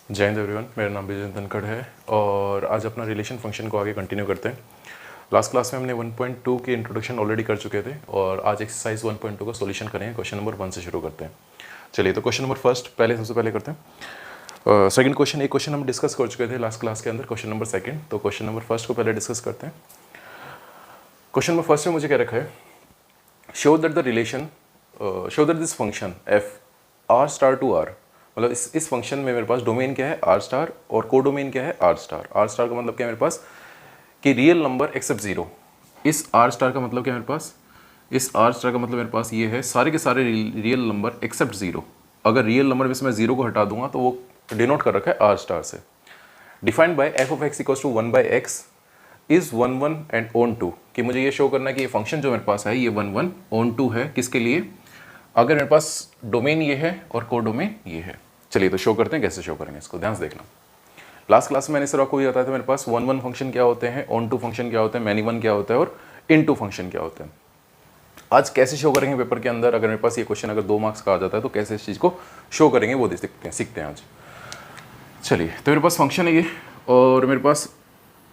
जय हिंद एवरीवन, मेरा नाम विजय धनखड़ है और आज अपना रिलेशन फंक्शन को आगे कंटिन्यू करते हैं। लास्ट क्लास में हमने 1.2 की इंट्रोडक्शन ऑलरेडी कर चुके थे और आज एक्सरसाइज 1.2 का सॉल्यूशन करेंगे। क्वेश्चन नंबर 1 से शुरू करते हैं। चलिए, तो क्वेश्चन नंबर फर्स्ट सबसे पहले करते हैं। सेकंड क्वेश्चन, एक क्वेश्चन हम डिस्कस कर चुके थे लास्ट क्लास के अंदर, क्वेश्चन नंबर सेकंड। तो क्वेश्चन नंबर फर्स्ट को पहले डिस्कस करते हैं। क्वेश्चन नंबर फर्स्ट में मुझे क्या रखा है, show that this function f R star to R, मतलब इस फंक्शन में मेरे पास डोमेन क्या है आर स्टार और को डोमेन क्या है आर स्टार। आर स्टार का मतलब क्या है मेरे पास कि रियल नंबर एक्सेप्ट जीरो। इस आर स्टार का मतलब क्या है मेरे पास, इस आर स्टार का मतलब मेरे पास ये है सारे के सारे रियल नंबर एक्सेप्ट जीरो। अगर रियल नंबर में से मैं जीरो को हटा दूंगा तो वो डिनोट कर रखा है आर स्टार से। Defined by f of x equals to 1/x is 1 1 and on 2, कि मुझे ये शो करना है कि ये फंक्शन जो मेरे पास है ये 1 1 ऑन 2 है। किसके लिए, अगर मेरे पास डोमेन ये है और को डोमेन ये है। चलिए, तो शो करते हैं, कैसे शो करेंगे इसको, ध्यान से देखना। लास्ट क्लास में मैंने सर आपको भी बताया था मेरे पास 1 1 फंक्शन क्या होते हैं, ऑन 2 फंक्शन क्या होते हैं, मैनी वन क्या होता है और इन 2 फंक्शन क्या होते हैं। आज कैसे शो करेंगे पेपर के अंदर, अगर मेरे पास ये क्वेश्चन अगर 2 मार्क्स का आ जाता है तो कैसे इस चीज़ को शो करेंगे वो सीखते हैं आज। चलिए, तो मेरे पास फंक्शन है ये और मेरे पास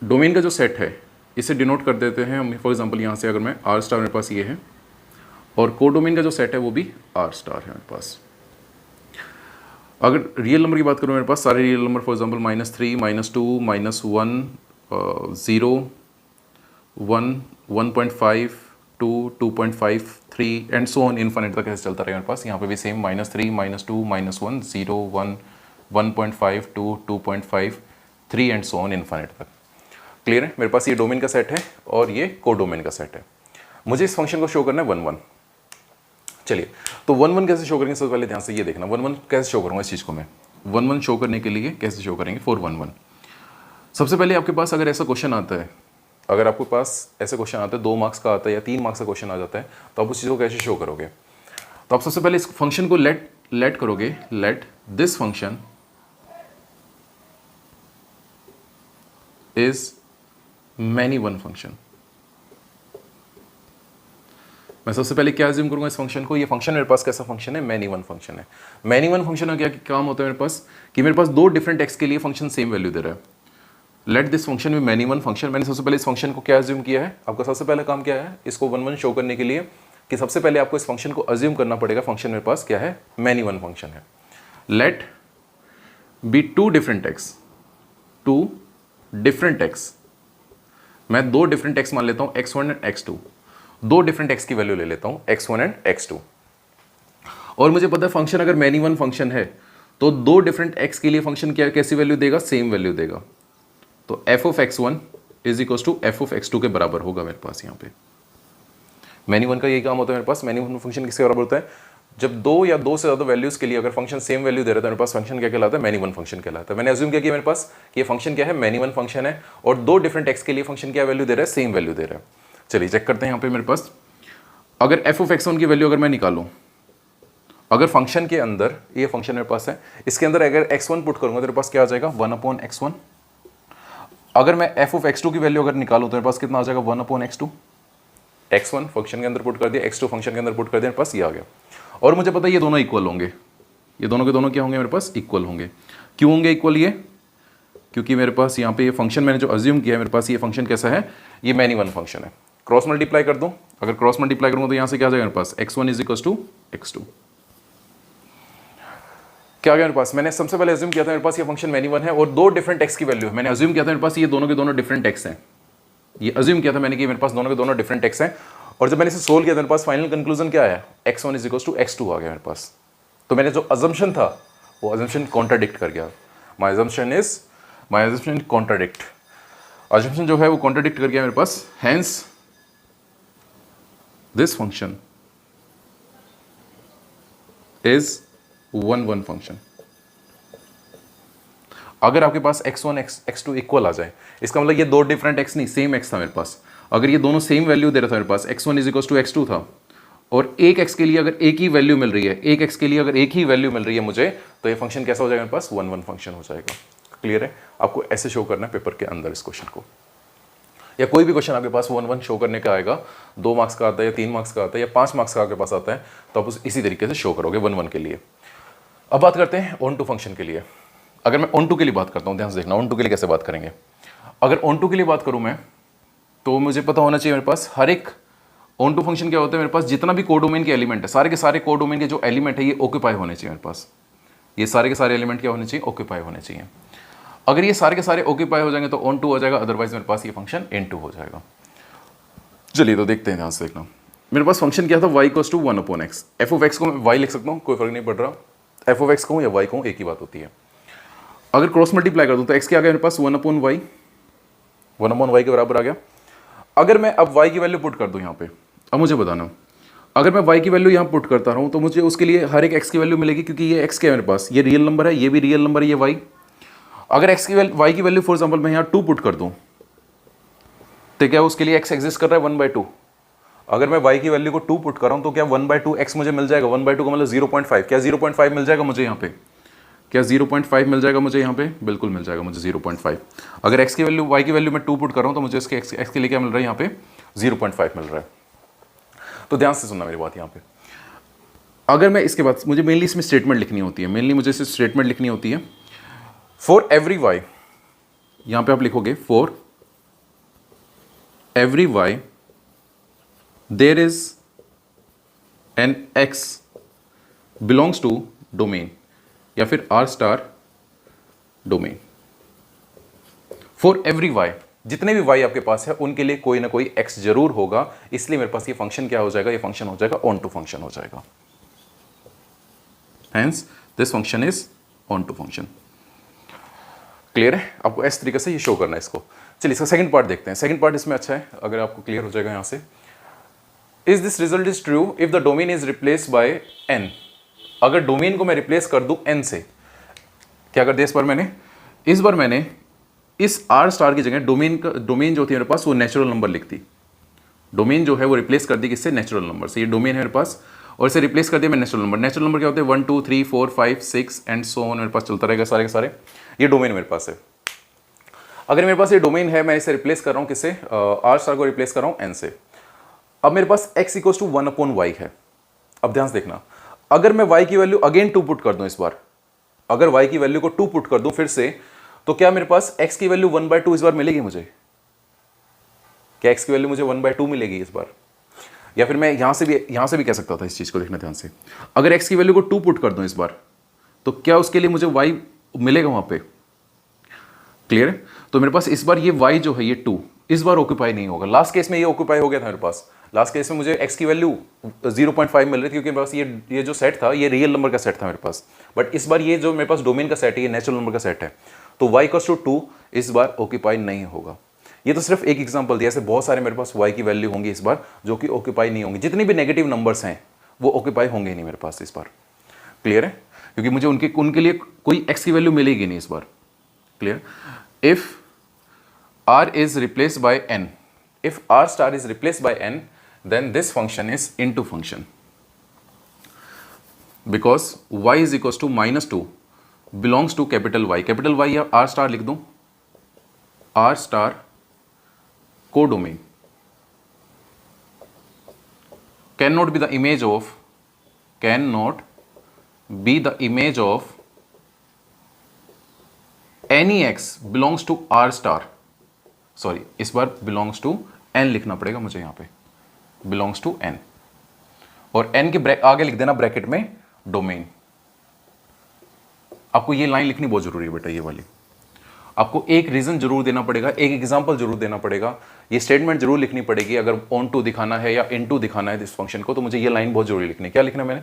डोमेन का जो सेट है इसे डिनोट कर देते हैं हम। फॉर एग्जाम्पल यहाँ से अगर मैं आर स्टार मेरे पास ये है और को डोमेन का जो सेट है वो भी आर स्टार है मेरे पास। अगर रियल नंबर की बात करूँ मेरे पास सारे real number for example -3 -2 -1 0 1 1.5 2 2.5 3 and so on infinite तक ऐसे चलता रहेगा मेरे पास। यहाँ पे भी same -3 -2 -1 0 1 1.5 2 2.5 3 and so on infinite तक। क्लियर है, मेरे पास ये डोमेन का सेट है और ये को डोमेन का सेट है। मुझे इस फंक्शन को शो करना है 1 1। चलिए, तो 1 1 कैसे शो करेंगे, सबसे पहले ध्यान से ये देखना। 1 1 कैसे शो करूँगा इस चीज़ को मैं, 1 1 शो करने के लिए कैसे शो करेंगे 4 1 1। सबसे पहले आपके पास अगर ऐसा क्वेश्चन आता है, अगर आपके पास ऐसे क्वेश्चन आता है 2 मार्क्स का आता है या 3 मार्क्स का क्वेश्चन आ जाता है, तो आप उस चीज़ को कैसे शो करोगे। तो आप सबसे पहले इस फंक्शन को लेट करोगे, let this function is many one function. मैं सबसे पहले क्या अज्यूम करूंगा इस फंक्शन को, ये फंक्शन मेरे पास कैसा फंक्शन है, मैनी वन फंक्शन है। मैनी वन फंक्शन का क्या काम होता है मेरे पास कि मेरे पास 2 डिफरेंट एक्स के लिए फंक्शन सेम वैल्यू दे रहा है। लेट दिस फंक्शन में मैनी वन फंक्शन। मैंने सबसे पहले इस फंक्शन को क्या अज्यूम किया है, आपका सबसे पहला काम क्या है इसको 1 1 शो करने के लिए, कि सबसे पहले आपको इस फंक्शन को अज्यूम करना पड़ेगा फंक्शन मेरे पास क्या है, मैनी वन फंक्शन है। Let be 2 different x, 2 different x. मैं 2 डिफरेंट एक्स मान लेता हूं x1 and x2, 2 different x की वैल्यू ले लेता हूं x1 एंड x2। और मुझे पता है फंक्शन अगर मैनी वन फंक्शन है तो 2 डिफरेंट एक्स के लिए फंक्शन क्या कैसी वैल्यू देगा, सेम वैल्यू देगा। तो f of x1 is equal to f of x2 के बराबर होगा मेरे पास। यहाँ पे मैनी वन का यही काम होता है मेरे पास। मैनी वन फंक्शन किसके बराबर होता है, जब 2 या 2 से ज़्यादा वैल्यूज़ के लिए अगर फंक्शन सेम वैल्यू दे रहा है तो मेरे पास फंक्शन क्या कहलाता है, मैनी वन फंक्शन कहलाता है। मैंने अज्यूम किया कि मेरे पास ये फंक्शन क्या है, मैनी वन फंक्शन है और 2 डिफरेंट एक्स के लिए फंक्शन क्या वैल्यू दे रहा है, सेम वैल्यू दे रहा है। चलिए चेक करते हैं यहाँ पे मेरे पास अगर f ऑफ x1 की वैल्यू अगर मैं निकालूं, अगर फंक्शन के अंदर ये फंक्शन मेरे पास है, इसके अंदर अगर x1 पुट करूंगा तो मेरे पास क्या आ जाएगा 1/x1। अगर मैं f ऑफ x2 की वैल्यू अगर निकालूं तो मेरे पास कितना आ जाएगा 1/x2। x1 फंक्शन के अंदर पुट कर दिया, x2 फंक्शन के अंदर पुट कर दिया, मेरे पास ये आ गया। और मुझे पता है ये दोनों इक्वल होंगे, ये दोनों के दोनों क्या होंगे मेरे पास, इक्वल होंगे। क्यों होंगे इक्वल, ये क्योंकि मेरे पास यहाँ पे ये फंक्शन मैंने जो अज्यूम किया है मेरे पास ये फंक्शन कैसा है, ये मैनी वन फंक्शन है। क्रॉस मल्टीप्लाई कर दूं, अगर क्रॉस मल्टीप्लाई करूंगा तो यहाँ से क्या आ जाएगा मेरे पास x1 is equal to x2। क्या आ गया मेरे पास, मैंने सबसे पहले अज्यूम किया था मेरे पास ये फंक्शन मैनी वन है और 2 डिफरेंट एक्स की वैल्यू है। मैंने अज्यूम किया था मेरे पास ये दोनों के दोनों डिफरेंट एक्स हैं, ये अज्यूम किया था मैंने कि मेरे पास दोनों के दोनों डिफरेंट एक्स हैं। और जब मैंने इसे सोल्व किया था मेरे पास फाइनल कंक्लूजन क्या आया, x1 is equal to x2 आ गया मेरे पास। तो मैंने जो अजम्पशन था वो अजम्पशन कॉन्ट्राडिक्ट कर गया। माय अजम्पशन कॉन्ट्राडिक्ट, अजम्पशन जो है वो कॉन्ट्राडिक्ट कर गया मेरे पास। Hence this function is 1 1 function. अगर आपके पास x1 x2 इक्वल आ जाए, इसका मतलब ये 2 डिफरेंट x नहीं, सेम x था मेरे पास। अगर ये दोनों सेम वैल्यू दे रहा था मेरे पास, x1 is equal to x2 था और एक x के लिए अगर एक ही वैल्यू मिल रही है, एक x के लिए अगर एक ही वैल्यू मिल रही है मुझे, तो ये फंक्शन कैसा हो जाएगा मेरे पास 1 1 फंक्शन हो जाएगा। क्लियर है, आपको ऐसे शो करना है पेपर के अंदर इस क्वेश्चन को, या कोई भी क्वेश्चन आपके पास 1 1 शो करने का आएगा, 2 मार्क्स का आता है या 3 मार्क्स का आता है या 5 मार्क्स का आपके पास आता है, तो आप इसी तरीके से शो करोगे 1 1 के लिए। अब बात करते हैं ऑन टू फंक्शन के लिए। अगर मैं ऑन टू के लिए बात करता हूँ, ध्यान से देखना ऑन टू के लिए कैसे बात करेंगे। अगर ऑन टू के लिए बात करूँ मैं, तो मुझे पता होना चाहिए मेरे पास हर एक ऑन टू फंक्शन क्या होता है, मेरे पास जितना भी कोडोमेन के एलिमेंट है, सारे के सारे कोडोमेन के जो एलिमेंट है ये ऑक्यूपाई होने चाहिए मेरे पास। ये सारे के सारे एलिमेंट क्या होने चाहिए, ऑक्यूपाई होने चाहिए। अगर ये सारे के सारे ऑक्यूपाई हो जाएंगे तो ऑन टू हो जाएगा, अदरवाइज मेरे पास ये फंक्शन इन टू हो जाएगा। चलिए तो देखते हैं, ध्यान से देखना। मेरे पास फंक्शन क्या था, y equals to 1/x। F of x को मैं y लिख सकता हूँ, कोई फर्क नहीं पड़ रहा, एफ ऑफ एक्स कहूँ या y कहूँ एक ही बात होती है। अगर क्रॉस मल्टीप्लाई कर दूँ तो x क्या आ गया मेरे पास 1/y, 1/y के बराबर आ गया। अगर मैं अब y की वैल्यू पुट कर दूँ यहाँ पे, अब मुझे बताना, अगर मैं y की वैल्यू यहाँ पुट करता रहूँ तो मुझे उसके लिए हर एक x की वैल्यू मिलेगी, क्योंकि ये x क्या है मेरे पास, ये रियल नंबर है, ये भी रियल नंबर है, ये y। अगर y की वैल्यू फॉर एग्जाम्पल मैं यहाँ 2 पुट कर दूँ तो क्या उसके लिए x एग्जिस्ट कर रहा है 1/2। अगर मैं y की वैल्यू को 2 पुट कर रहा हूँ तो क्या 1/2 x मुझे मिल जाएगा, 1/2 का मतलब 0.5। क्या 0.5 मिल जाएगा मुझे यहाँ पे, क्या 0.5 मिल जाएगा मुझे यहाँ पे, बिल्कुल मिल जाएगा मुझे 0.5। अगर x की वैल्यू y की वैल्यू मैं 2 पुट कर रहा हूँ तो मुझे इसके x के लिए क्या मिल रहा है, यहाँ पे 0.5 मिल रहा है। तो ध्यान से सुनना मेरी बात यहाँ पे। अगर मैं इसके बाद मुझे मेनली इसमें स्टेटमेंट लिखनी होती है, मेनली मुझे इसे स्टेटमेंट लिखनी होती है। फॉर एवरी y, यहाँ पे आप लिखोगे for every y there is an x belongs to domain या फिर r star domain. For every y, जितने भी y आपके पास है उनके लिए कोई ना कोई x जरूर होगा, इसलिए मेरे पास ये फंक्शन क्या हो जाएगा, ये फंक्शन हो जाएगा ऑन टू फंक्शन हो जाएगा। Hence this function is onto function. Clear है, आपको इस तरीके से ये शो करना है इसको। चलिए इसका सेकंड पार्ट देखते हैं। सेकंड पार्ट इसमें अच्छा है, अगर आपको क्लियर हो जाएगा यहाँ से। Is this result is true if the domain is replace by n। अगर डोमेन को मैं रिप्लेस कर दूं n से, क्या कर दिया इस बार मैंने इस r स्टार की जगह डोमेन जो थी मेरे पास वो नेचुरल नंबर लिख दी। डोमेन जो है वो रिप्लेस कर दी किससे, नेचुरल नंबर से। ये डोमेन है मेरे पास और इसे रिप्लेस कर दिया मैं नेचुरल नंबर। नेचुरल नंबर क्या होते हैं, 1 2 3 4 5 6 एंड सो ऑन, मेरे पास चलता रहेगा सारे के सारे। ये डोमेन मेरे पास है। अगर मेरे पास ये डोमेन है, मैं इसे रिप्लेस कर रहा हूँ किससे, r स्टार को रिप्लेस कर रहा हूँ n से। अब मेरे पास x इक्वल्स टू 1/y है। अब ध्यान से देखना, अगर मैं y की वैल्यू अगेन 2 पुट कर दूं इस बार, अगर y की वैल्यू को 2 पुट कर दूं फिर से, तो क्या मेरे पास x की वैल्यू 1/2 इस बार मिलेगी मुझे, क्या x की वैल्यू मुझे 1/2 मिलेगी इस बार। या फिर मैं यहां से भी कह सकता था, इस चीज को देखना ध्यान से, अगर x की वैल्यू को 2 पुट कर दूं इस बार, तो क्या उसके लिए मुझे y मिलेगा वहां पे। क्लियर है, तो मेरे पास इस बार ये y जो है ये 2 इस बार ऑक्यूपाई नहीं होगा। लास्ट केस में ये ऑक्यूपाई हो गया था मेरे पास। लास्ट केस में मुझे x की वैल्यू 0.5 मिल रही थी, क्योंकि मेरे पास ये जो सेट था ये रियल नंबर का सेट था मेरे पास। बट इस बार ये जो मेरे पास डोमेन का सेट है ये नेचुरल नंबर का सेट है, तो y इक्वल्स टू 2 इस बार ऑक्यूपाई नहीं होगा। ये तो सिर्फ एक एग्जांपल दिया, ऐसे बहुत सारे मेरे पास y की वैल्यू होंगी इस बार जो कि ऑक्यूपाई नहीं होंगी। जितने भी नेगेटिव नंबर्स हैं वो ऑक्यूपाई होंगे नहीं मेरे पास इस बार। क्लियर है, क्योंकि मुझे उनके लिए कोई x की वैल्यू मिलेगी नहीं इस बार। Clear, if r is replaced by n, if r star is replaced by n, then this function is into function, because y is equals to -2 belongs to capital Y। capital Y या r star लिख दूं, r star codomain cannot be the image of any x belongs to r star। Sorry, इस बार belongs to n लिखना पड़ेगा मुझे यहाँ पे, belongs to n, और n के आगे लिख देना ब्रैकेट में डोमेन। आपको ये लाइन लिखनी बहुत जरूरी है बेटा, ये वाली आपको एक रीजन जरूर देना पड़ेगा, एक एग्जांपल जरूर देना पड़ेगा, ये स्टेटमेंट जरूर लिखनी पड़ेगी। अगर ऑन टू दिखाना है या इन टू दिखाना है इस फंक्शन को, तो मुझे ये लाइन बहुत जरूरी लिखनी है। क्या लिखना है मैंने,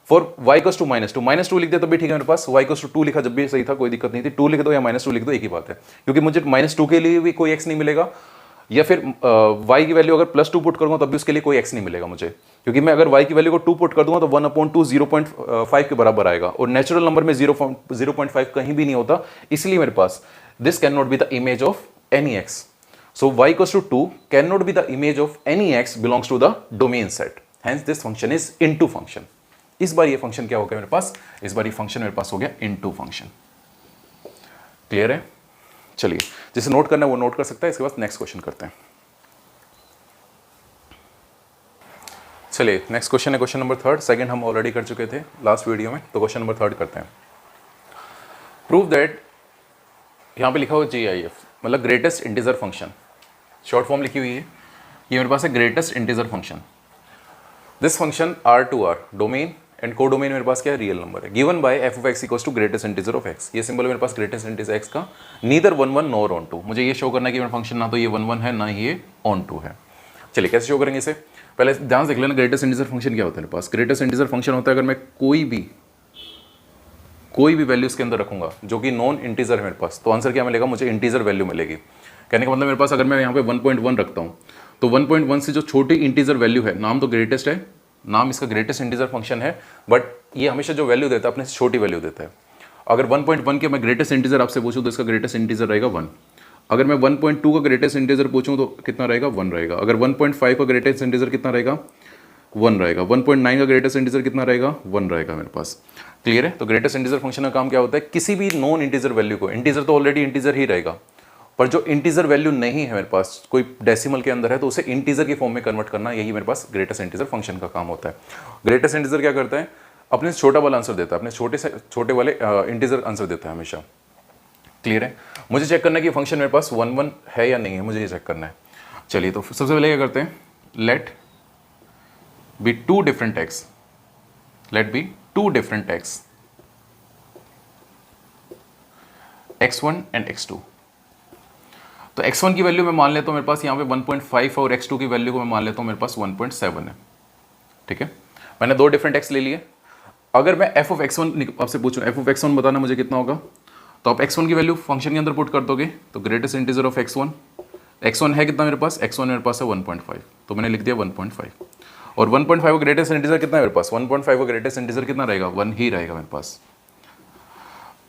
फॉर y इक्वल्स टू -2 लिख दिया तो भी ठीक है मेरे पास, y इक्वल्स टू 2 लिखा जब भी सही था, कोई दिक्कत नहीं थी। 2 लिख दो या -2 लिख दो, एक ही बात है, क्योंकि मुझे -2 के लिए भी कोई x नहीं मिलेगा, या फिर y की वैल्यू अगर +2 पुट करूंगा तब भी उसके लिए कोई x नहीं मिलेगा मुझे, क्योंकि मैं अगर y की वैल्यू को 2 पुट कर दूंगा तो 1/2 0.5 के बराबर आएगा, और नेचुरल नंबर में 0.5 कहीं भी नहीं होता, इसलिए मेरे पास this can not be the image of any x। So y equals to 2 can not be the image of any x belongs to the domain set, hence this function is into function. इस बार ये function क्या हो गया मेरे पास, इस बार ये फंक्शन मेरे पास हो गया इनटू फंक्शन। क्लियर है, चलिए जिसे नोट करना है वो नोट कर सकता है। इसके बाद नेक्स्ट क्वेश्चन करते हैं। चलिए नेक्स्ट क्वेश्चन है क्वेश्चन नंबर 3। सेकंड हम ऑलरेडी कर चुके थे लास्ट वीडियो में, तो क्वेश्चन नंबर 3 करते हैं। प्रूव दैट यहाँ पे लिखा हुआ GIF, मतलब greatest integer function, short form लिखी हुई है। ये मेरे पास है greatest integer function. This function R domain and codomain मेरे पास क्या है, रियल नंबर है, given by f of x equals to greatest integer of x। ये सिंबल मेरे पास ग्रेटेस्ट इंटीजर x का, नीदर 1 1 नॉर ऑन 2। मुझे ये शो करना है कि मेरा फंक्शन ना तो ये 1 1 है ना ही ये ऑन 2 है। चलिए कैसे शो करेंगे इसे, पहले ध्यान से देख लेना ग्रेटेस्ट इंटीजर फंक्शन क्या होता है मेरे पास। ग्रेटेस्ट इंटीजर फंक्शन होता है अगर मैं कोई भी वैल्यू इसके अंदर रखूंगा जो कि नॉन इंटीजर है मेरे पास, तो आंसर क्या मिलेगा, मुझे इंटीजर वैल्यू मिलेगी। कहने का मतलब मेरे पास अगर मैं यहाँ पे 1.1 रखता हूँ तो 1.1 से जो छोटी इंटीजर वैल्यू है, नाम तो ग्रेटेस्ट है, नाम इसका ग्रेटेस्ट इंटीजर फंक्शन है, बट ये हमेशा जो वैल्यू देता है अपने से छोटी वैल्यू देता है। अगर 1.1 के मैं ग्रेटेस्ट इंटीजर आपसे पूछूं तो इसका ग्रेटेस्ट इंटीजर रहेगा 1। अगर मैं 1.2 का ग्रेटेस्ट इंटीजर पूछूं तो कितना रहेगा, 1 रहेगा। अगर 1.5 का ग्रेटेस्ट इंटीजर कितना रहेगा, 1 रहेगा। 1.9 का ग्रेटेस्ट इंटीजर कितना रहेगा, 1 रहेगा मेरे पास। क्लियर है। तो ग्रेटेस्ट इंटीजर फंक्शन का काम क्या होता है, किसी भी नॉन इंटीजर वैल्यू को, इंटीजर तो ऑलरेडी इंटीजर ही रहेगा, पर जो इंटीजर वैल्यू नहीं है मेरे पास, कोई डेसिमल के अंदर है, तो उसे इंटीजर की फॉर्म में कन्वर्ट करना, यही मेरे पास ग्रेटेस्ट इंटीजर फंक्शन का काम होता है। ग्रेटेस्ट इंटीजर क्या करता है, अपने से छोटा वाला आंसर देता है, अपने छोटे वाले इंटीजर आंसर देता है हमेशा। क्लियर है। मुझे चेक करना है कि फंक्शन मेरे पास 1 1 है या नहीं है, मुझे ये चेक करना है। चलिए तो सबसे पहले क्या करते हैं, let be two different x, let be two different x, x1 and x2। तो x1 की वैल्यू मैं मान लेता हूँ मेरे पास यहाँ पे 1.5 और x2 की वैल्यू को मैं मान लेता हूँ मेरे पास 1.7 है। ठीक है, मैंने दो डिफरेंट x ले लिए। अगर मैं f of x1 आपसे पूछूं, f of x1 बताना मुझे कितना होगा, तो आप x1 की वैल्यू फंक्शन के अंदर पुट कर दोगे, तो ग्रेटेस्ट इंटीजर ऑफ x1 है कितना मेरे पास, x1 मेरे पास है 1.5, तो मैंने लिख दिया 1.5। और 1.5 का ग्रेटेस्ट इंटीजर कितना है मेरे पास, 1.5 का ग्रेटेस्ट इंटीजर कितना रहेगा, 1 ही रहेगा मेरे पास।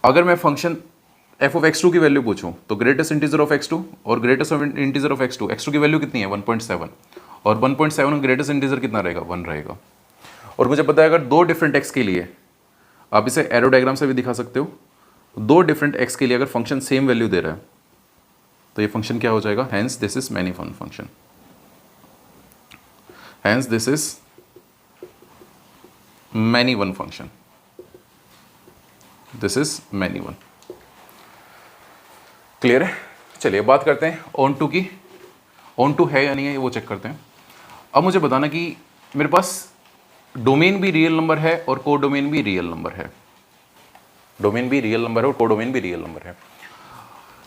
अगर मैं फंक्शन f of x2 की वैल्यू पूछूं, तो ग्रेटेस्ट इंटीजर ऑफ x2 और ग्रेटेस्ट इंटीजर ऑफ x2 की वैल्यू कितनी है 1.7, और 1.7 में ग्रेटेस्ट इंटीजर कितना रहेगा, 1 रहेगा। और मुझे पता है अगर दो डिफरेंट x के लिए, आप इसे एरो डायग्राम से भी दिखा सकते हो, दो डिफरेंट x के लिए अगर फंक्शन सेम वैल्यू दे रहा है तो ये फंक्शन क्या हो जाएगा, hence this is many one function, hence this is many one function, this is many one. Clear है। चलिए बात करते हैं ऑन टू की, ऑन टू है या नहीं है वो चेक करते हैं। अब मुझे बताना कि मेरे पास डोमेन भी रियल नंबर है और को डोमेन भी रियल नंबर है, डोमेन भी रियल नंबर है और को डोमेन भी रियल नंबर है।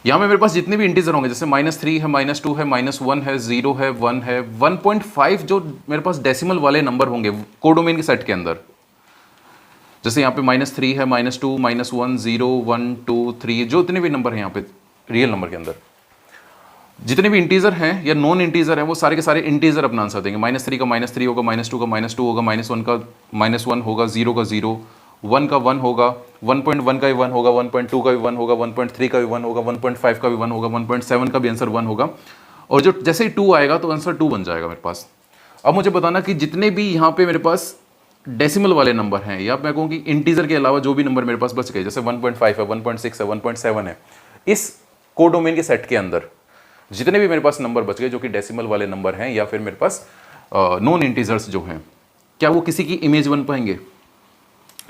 यहाँ में मेरे पास जितने भी इंटीजर होंगे, जैसे -3 है, -2 है, -1 है, 0 है, 1 है, 1.5 जो मेरे पास डेसिमल वाले नंबर होंगे को डोमेन के सेट के अंदर, जैसे यहाँ पे -3 है, -2, -1, 0, 1, 2, 3, जो इतने भी नंबर हैं यहाँ पे रियल नंबर के अंदर, जितने भी इंटीजर हैं या नॉन इंटीजर हैं, वो सारे के सारे इंटीजर अपना आंसर देंगे। -3 का -3 होगा, -2 का -2 होगा, -1 का -1 होगा, 0 का 0, 1 का 1 होगा, 1.1 का भी 1 होगा, 1.2 का भी 1 होगा, 1.3 का भी 1 होगा, 1.5 का भी 1 होगा, 1.7 का भी आंसर 1 होगा, और जो जैसे ही 2 आएगा तो आंसर 2 बन जाएगा मेरे पास। अब मुझे बताना कि जितने भी यहाँ पे मेरे पास डेसिमल वाले नंबर हैं, या मैं कहूँ कि इंटीजर के अलावा जो भी नंबर मेरे पास बच गए, जैसे 1.5 है, 1.6 है, 1.7 है, इस को डोमेन के सेट के अंदर जितने भी मेरे पास नंबर बच गए जो कि डेसिमल वाले नंबर हैं या फिर मेरे पास नॉन इंटीजर्स जो हैं, क्या वो किसी की इमेज बन पाएंगे?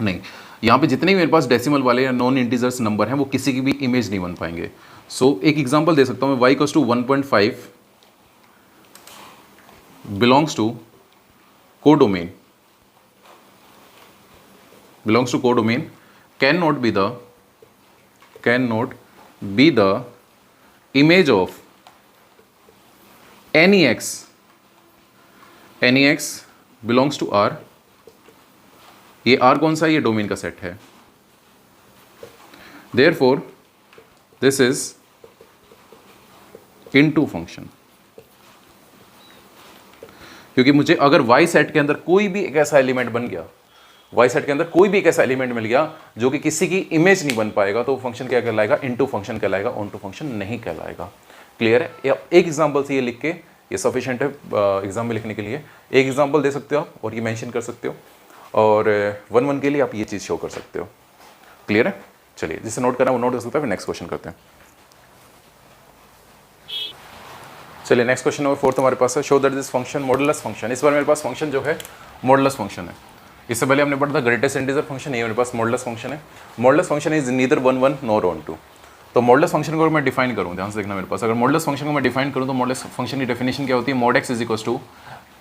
नहीं। यहाँ पे जितने भी मेरे पास डेसिमल वाले या नॉन इंटीजर्स नंबर हैं वो किसी की भी इमेज नहीं बन पाएंगे। सो एक एग्जांपल दे सकता हूँ मैं, y = 1.5 belongs to codomain, belongs to codomain, cannot be the image of any x belongs to R। ये R कौन सा है? ये डोमेन का सेट है। therefore this is into function, क्योंकि मुझे अगर y सेट के अंदर कोई भी एक ऐसा एलिमेंट बन गया, y सेट के अंदर कोई भी एक ऐसा एलिमेंट मिल गया जो कि किसी की इमेज नहीं बन पाएगा, तो फंक्शन क्या कहलाएगा? इनटू फंक्शन कहलाएगा, ऑन टू फंक्शन नहीं कहलाएगा। क्लियर है। एक एग्जांपल से ये लिख के ये सफिशिएंट है एग्जाम में लिखने के लिए। एक एग्जांपल दे सकते हो आप और ये मेंशन कर सकते हो, और 1 के लिए आप ये चीज़ शो कर सकते हो। क्लियर है। चलिए जिसे नोट करना वो नोट कर सकता है। फिर नेक्स्ट क्वेश्चन करते हैं। चलिए नेक्स्ट क्वेश्चन नंबर 4 हमारे पास है, show that this function modulus function. इस बार मेरे पास फंक्शन जो है मॉडुलस फंक्शन है। इससे पहले हमने पढ़ा था ग्रेटेस्ट इंटीजर फंक्शन, ये मेरे पास मॉडुलस फंक्शन है। Modulus function is neither 1 1 nor on 2। तो मॉडुलस फंक्शन को अगर मैं डिफाइन करूँ, ध्यान से देखना मेरे पास, अगर मॉडुलस फंक्शन को मैं डिफाइन करूँ तो मॉडुलस फंक्शन की डेफिनेशन क्या होती है? mod x is equal to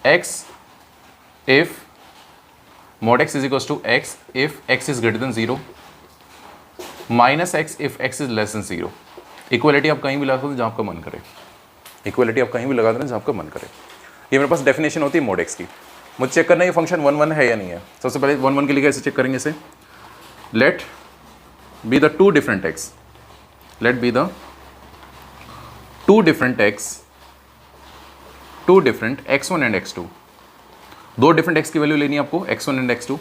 x if mod x is equal to x if x is greater than 0 minus x if x is less than 0। Equality आप कहीं भी लगा सकते जहाँ आपका मन करे, इक्वलिटी आप कहीं भी लगा देना जहाँ आपका मन करे। ये मेरे पास डेफिनेशन होती है mod x की। मुझे चेक करना है ये फंक्शन 1 1 है या नहीं है। सबसे पहले 1 1 के लिए कैसे चेक करेंगे इसे? Let be the two different x, let be the two different x1 and x2। दो डिफरेंट x की वैल्यू लेनी है आपको, x1 and x2।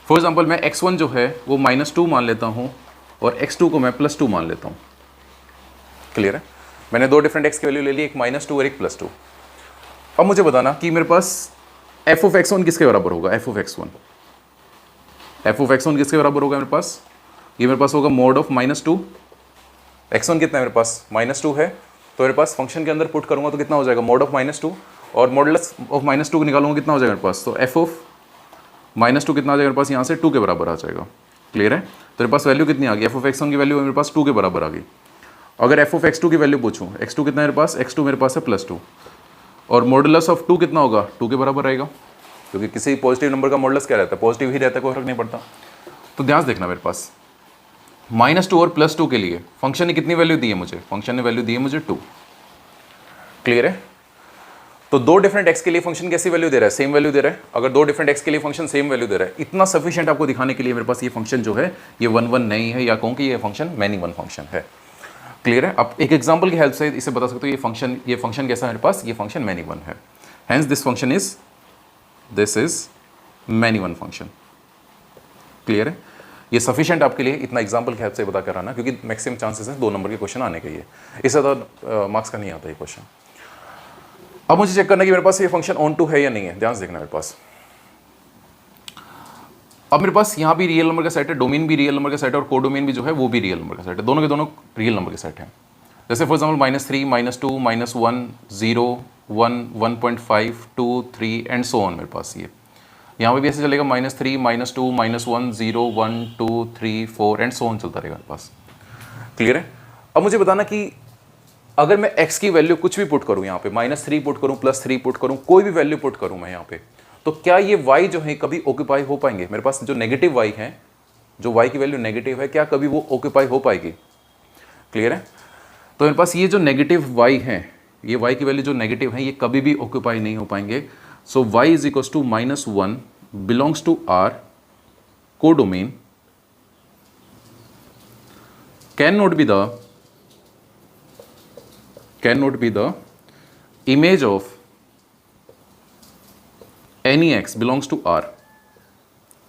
For example मैं x1 जो है वो -2 मान लेता हूँ और x2 को मैं +2 मान लेता हूँ। क्लियर है? मैंने दो डिफरेंट x की वैल्यू ले ली, एक -2 और एक +2। अब मुझे बताना कि मेरे पास f ऑफ x1 किसके बराबर होगा? f ऑफ x1 किसके बराबर होगा मेरे पास? ये मेरे पास होगा mod ऑफ -2। x1 कितना है मेरे पास? -2 है, तो मेरे पास फंक्शन के अंदर पुट करूंगा तो कितना हो जाएगा? mod ऑफ -2, और मॉडुलस ऑफ -2 को निकालूंगा कितना हो जाएगा मेरे पास? तो f ऑफ -2 कितना आ जाएगा मेरे पास? यहाँ से 2 के बराबर आ जाएगा। क्लियर है? तो मेरे पास वैल्यू कितनी आ गई? f ऑफ x1 की वैल्यू मेरे पास 2 के बराबर आ गई। अगर f ऑफ x2 की वैल्यू पूछूं, x2 कितना है मेरे पास? x2 मेरे पास है +2, और मॉडुलस ऑफ 2 कितना होगा? 2 के बराबर रहेगा, क्योंकि किसी पॉजिटिव नंबर का मॉडुलस क्या रहता है? पॉजिटिव ही रहता है, कोई फर्क नहीं पड़ता। तो ध्यान देखना मेरे पास -2 और +2 के लिए फंक्शन ने कितनी वैल्यू दी है मुझे? फंक्शन ने वैल्यू दी है मुझे 2। क्लियर है? तो दो डिफरेंट x के लिए फंक्शन कैसी वैल्यू दे रहा है? सेम वैल्यू दे रहा है। अगर दो डिफरेंट x के लिए फंक्शन सेम वैल्यू दे रहा है, इतना सफिशिएंट आपको दिखाने के लिए मेरे पास ये फंक्शन जो है ये 1 1 नहीं है, या कहूँ कि ये फंक्शन मैनी वन फंक्शन है। क्लियर है? अब एक एग्जांपल की हेल्प से इसे बता सकते हो ये फंक्शन कैसा है मेरे पास? ये फंक्शन मैनी वन है। Hence this is many one function. Clear है? ये सफिशिएंट आपके लिए इतना एग्जांपल की हेल्प से बता कर आना, क्योंकि मैक्सिमम चांसेस है 2 नंबर के क्वेश्चन आने के। इससे ज़्यादा मार्क्स का नहीं आता ये क्वेश्चन। अब मुझे चेक करना है कि मेरे पास ये फंक्शन ऑन टू है या नहीं है। ध्यान से देखना मेरे पास। अब मेरे पास यहाँ भी रियल नंबर का सेट है, डोमेन भी रियल नंबर का सेट है, और कोडोमेन भी जो है वो भी रियल नंबर का सेट है। दोनों के दोनों रियल नंबर के सेट हैं। जैसे for example -3, -2, -1, 0, 1, 1.5, 2, 3 and so on. मेरे पास ये यहाँ पे भी ऐसे चलेगा, -3, -2, -1, 0, 1, 2, 3, 4 एंड सो ऑन चलता रहेगा मेरे पास। क्लियर है? अब मुझे बताना कि अगर मैं x की वैल्यू कुछ भी पुट करूं, यहाँ पे -3 पुट करूं, +3 पुट करूं, कोई भी वैल्यू पुट करूं मैं यहाँ पे, तो क्या ये y जो है कभी ऑक्यूपाई हो पाएंगे? मेरे पास जो नेगेटिव y है, जो y की वैल्यू नेगेटिव है, क्या कभी वो ऑक्यूपाई हो पाएगी? क्लियर है? तो मेरे पास ये जो नेगेटिव y है, ये y की वैल्यू जो नेगेटिव है, ये कभी भी ऑक्यूपाई नहीं हो पाएंगे। So y is equals to -1 belongs to R codomain, can not be the image of any x belongs to R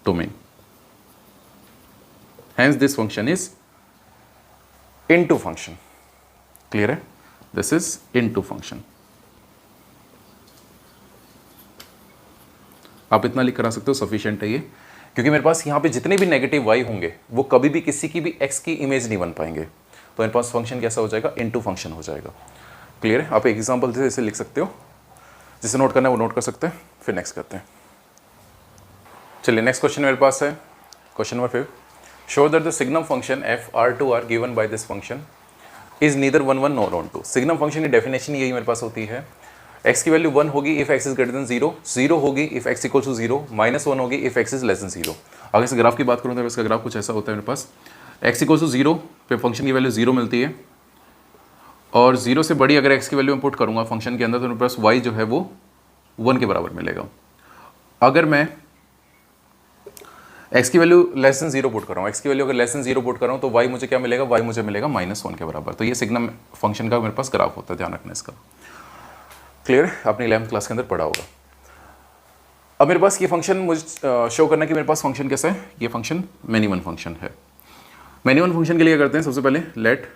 domain. Hence this function is into function. Clear है? This is into function. आप इतना लिख कर आ सकते हो, sufficient है ये, क्योंकि मेरे पास यहाँ पे जितने भी नेगेटिव y होंगे वो कभी भी किसी की भी x की इमेज नहीं बन पाएंगे। तो मेरे पास फंक्शन कैसा हो जाएगा? इनटू फंक्शन हो जाएगा। क्लियर है? आप एक एग्जांपल से इसे लिख सकते हो, जिसे नोट करना है वो नोट कर सकते हैं। फिर नेक्स्ट करते हैं। चलिए नेक्स्ट क्वेश्चन मेरे पास है, question number 5। Show that the signum function f R2R given by this function is neither 1 1 nor on 2। Signum function की डेफिनेशन यही मेरे पास होती है, x की वैल्यू 1 होगी if x is greater than 0, 0 होगी इफ x इक्वल टू 0, -1 होगी if x is less than 0। अगर इस ग्राफ की बात करूँ तो इसका ग्राफ कुछ ऐसा होता है मेरे पास, x इक्वल टू 0 पे फंक्शन की वैल्यू 0 मिलती है, और 0 से बड़ी अगर x की वैल्यू मैं पुट करूँगा फंक्शन के अंदर तो मेरे पास y जो है वो 1 के बराबर मिलेगा। अगर मैं x की वैल्यू लेस देन 0 पुट कर रहा हूँ, x की वैल्यू अगर लेस देन 0 पुट कर रहा हूँ तो y मुझे क्या मिलेगा? y मुझे मिलेगा -1 के बराबर। तो ये सिग्नम फंक्शन का मेरे पास ग्राफ होता है, ध्यान रखना इसका। क्लियर? आपने 11th क्लास के अंदर पढ़ा होगा। अब मेरे पास ये फंक्शन मुझे शो करना है कि मेरे पास फंक्शन कैसा है। ये फंक्शन मैनी वन फंक्शन है। मैनी वन फंक्शन के लिए करते हैं, सबसे पहले let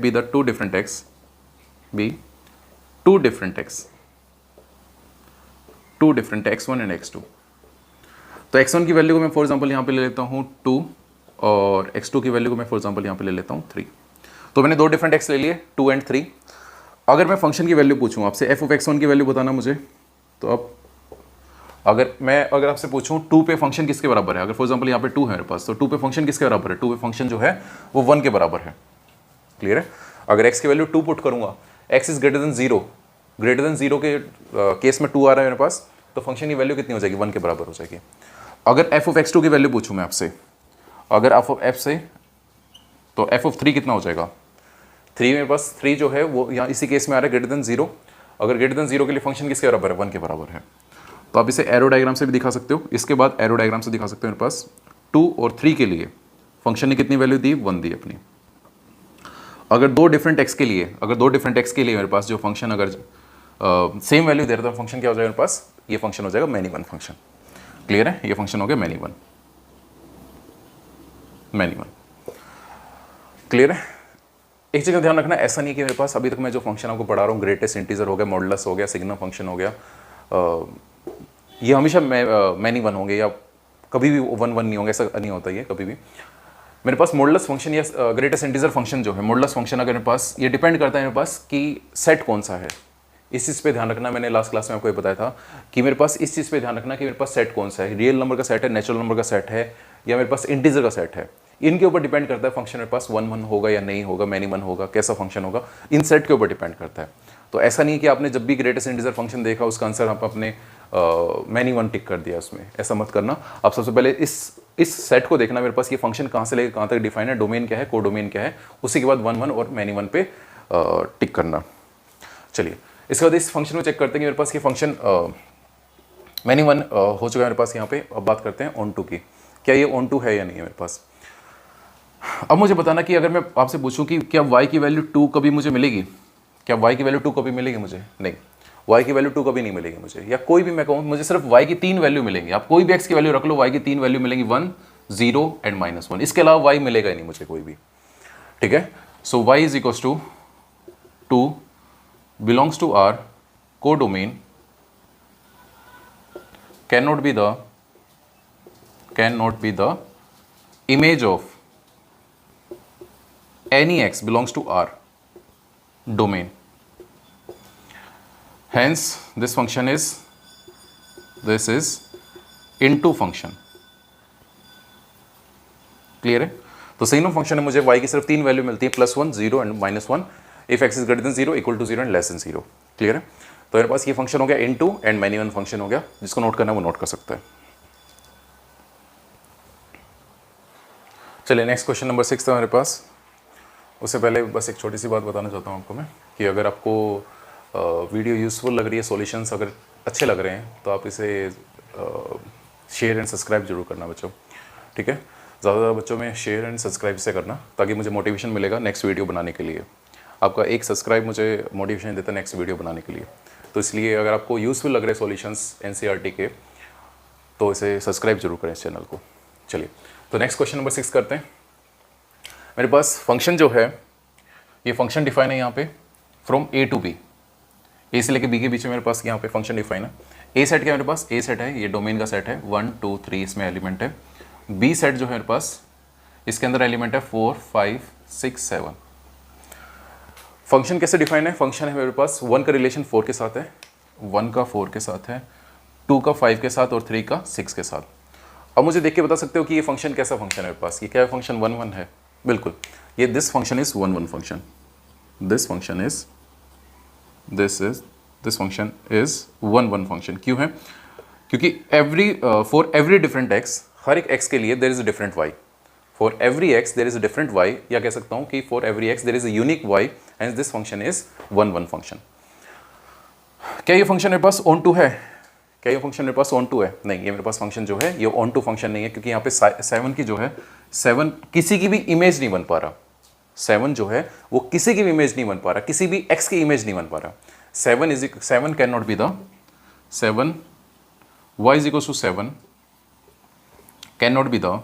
be the two different x be two different x1 and x2। तो x1 की वैल्यू को मैं फॉर एग्जांपल यहाँ पे ले लेता हूँ 2, और x2 की वैल्यू को मैं फॉर एग्जांपल यहाँ पे ले लेता हूँ 3। तो मैंने दो डिफरेंट x ले लिए, 2 एंड 3। अगर मैं फंक्शन की वैल्यू पूछूं आपसे f ऑफ x1 की वैल्यू बताना मुझे, तो आप अगर आपसे पूछूं 2 पे फंक्शन किसके बराबर है, अगर फॉर एग्जांपल यहाँ पे 2 है मेरे पास, तो 2 पे फंक्शन किसके बराबर है, 2 पे फंक्शन जो है वो 1 के बराबर है। क्लियर है। अगर x की वैल्यू 2 पुट करूंगा, x is greater than zero के केस में 2 आ रहा है मेरे पास, तो फंक्शन की वैल्यू कितनी हो जाएगी, 1 के बराबर हो जाएगी। अगर f ऑफ x2 की वैल्यू पूछूं मैं आपसे, अगर f ऑफ f से, तो f ऑफ 3 कितना हो जाएगा, 3 मेरे पास 3 जो है वो यहाँ इसी केस में आ रहा है ग्रेटर देन जीरो। अगर ग्रेटर देन जीरो के लिए फंक्शन किसके बराबर है, 1 के बराबर है। तो आप इसे एरो डायग्राम से भी दिखा सकते हो, इसके बाद एरो डायग्राम से दिखा सकते हो। मेरे पास 2 और 3 के लिए फंक्शन ने कितनी वैल्यू दी, 1 दी अपनी। अगर दो डिफरेंट x के लिए मेरे पास जो फंक्शन अगर सेम वैल्यू दे रहा है, तो फंक्शन क्या हो जाएगा मेरे पास, ये फंक्शन हो जाएगा मैनी वन फंक्शन। क्लियर है, ये फंक्शन हो गया मैनी वन। क्लियर है। एक चीज़ का ध्यान रखना, ऐसा नहीं कि मेरे पास अभी तक मैं जो फंक्शन आपको पढ़ा रहा हूँ, ग्रेटेस्ट इंटीजर हो गया, मॉडुलस हो गया, सिग्नम फंक्शन हो गया, ये हमेशा मैनी वन होंगे या कभी भी 1 1 नहीं होंगे, ऐसा नहीं होता ये कभी भी। मेरे पास मॉडुलस फंक्शन या ग्रेटेस्ट इंटीजर फंक्शन जो है, मॉडुलस फंक्शन अगर मेरे पास, ये डिपेंड करता है मेरे पास कि सेट कौन सा है। इस चीज़ पे ध्यान रखना, मैंने लास्ट क्लास में आपको ये बताया था कि मेरे पास इस चीज़ पे ध्यान रखना कि मेरे पास सेट कौन सा है, रियल नंबर का सेट है, नेचुरल नंबर का सेट है, या मेरे पास इंटीजर का सेट है। इनके ऊपर डिपेंड करता है फंक्शन मेरे पास 1 1 होगा या नहीं होगा, मैनी वन होगा, कैसा फंक्शन होगा, इन सेट के ऊपर डिपेंड करता है। तो ऐसा नहीं कि आपने जब भी ग्रेटेस्ट इंटीजर फंक्शन देखा उसका आंसर आप अपने मैनी वन टिक कर दिया उसमें, ऐसा मत करना। आप सबसे पहले इस सेट को देखना, मेरे पास ये फंक्शन कहाँ से लेकर कहाँ तक डिफाइन है, डोमेन क्या है, को डोमेन क्या है, उसी के बाद 1 1 और मैनी वन पे टिक करना। चलिए, इसके बाद इस फंक्शन को चेक करते हैं कि मेरे पास ये फंक्शन मैनी वन हो चुका है मेरे पास यहाँ पे। अब बात करते हैं ऑन टू की, क्या ये ऑन टू है या नहीं है मेरे पास। अब मुझे बताना कि अगर मैं आपसे पूछूं कि क्या y की वैल्यू 2 कभी मुझे मिलेगी, क्या y की वैल्यू 2 कभी मिलेगी मुझे, नहीं, y की वैल्यू 2 कभी नहीं मिलेगी मुझे। या कोई भी मैं कहूँ मुझे सिर्फ y की 3 वैल्यू मिलेंगी, आप कोई भी x की वैल्यू रख लो, y की 3 वैल्यू मिलेंगी, 1 0 एंड -1, इसके अलावा y मिलेगा ही नहीं मुझे कोई भी। ठीक है, so y is equals to 2 belongs to R codomain can not be the image of any x belongs to R domain. Hence this is into function. Clear है। तो सिग्नम फंक्शन है, मुझे y की सिर्फ 3 value मिलती है, +1 0 and -1 if x is greater than 0 equal to 0 and less than 0। Clear है। तो मेरे पास ये फंक्शन हो गया into and many one function हो गया, जिसको नोट करना है वो नोट कर सकता है। चलिए, नेक्स्ट क्वेश्चन नंबर 6 था मेरे पास। उससे पहले बस एक छोटी सी बात बताना चाहता हूँ आपको मैं, कि अगर आपको वीडियो यूज़फुल लग रही है, सॉल्यूशंस अगर अच्छे लग रहे हैं, तो आप इसे शेयर एंड सब्सक्राइब जरूर करना बच्चों। ठीक है, ज़्यादा बच्चों में शेयर एंड सब्सक्राइब से करना, ताकि मुझे मोटिवेशन मिलेगा नेक्स्ट वीडियो बनाने के लिए। आपका एक सब्सक्राइब मुझे मोटिवेशन देता है नेक्स्ट वीडियो बनाने के लिए। तो इसलिए अगर आपको यूज़फुल लग रहे हैं सॉल्यूशंस NCERT के, तो इसे सब्सक्राइब जरूर करें इस चैनल को। चलिए, तो नेक्स्ट क्वेश्चन नंबर 6 करते हैं। मेरे पास फंक्शन जो है, ये फंक्शन डिफाइन है यहाँ पे from A to B, A से लेके B के बीच में मेरे पास यहाँ पे फंक्शन डिफाइन है। A सेट क्या है मेरे पास, A सेट है, ये डोमेन का सेट है, 1 2 3 इसमें एलिमेंट है। B सेट जो है मेरे पास, इसके अंदर एलिमेंट है 4 5 6 7। फंक्शन कैसे डिफाइन है, फंक्शन है मेरे पास 1 का रिलेशन 4 के साथ है, 1 का 4 के साथ है, 2 का 5 के साथ और 3 का 6 के साथ। अब मुझे देख के बता सकते हो कि ये फंक्शन कैसा फंक्शन है मेरे पास, ये क्या फंक्शन 1 1 है, बिल्कुल ये this function is 1 1 function, this function is 1 1 function. क्यों है, क्योंकि फॉर एवरी डिफरेंट एक्स, हर एक एक्स के लिए there is a different y, for every x there is a different y, या कह सकता हूं कि for every x there is a unique y, and this function is 1 1 function. क्या ये फंक्शन मेरे पास ऑन टू है, क्या ये फंक्शन मेरे पास ऑन टू है, नहीं, ये मेरे पास फंक्शन जो है ये ऑन टू फंक्शन नहीं है, क्योंकि यहाँ पे 7 की जो है, 7 किसी की भी इमेज नहीं बन पा रहा, 7 जो है वो किसी की भी इमेज नहीं बन पा रहा, किसी भी x की इमेज नहीं बन पा रहा। 7 can not be the 7 y is equal to 7 can not be the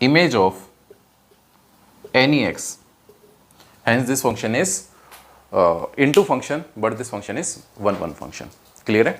image of any x, hence this function is into function, but this function is 1 1 function। Clear है।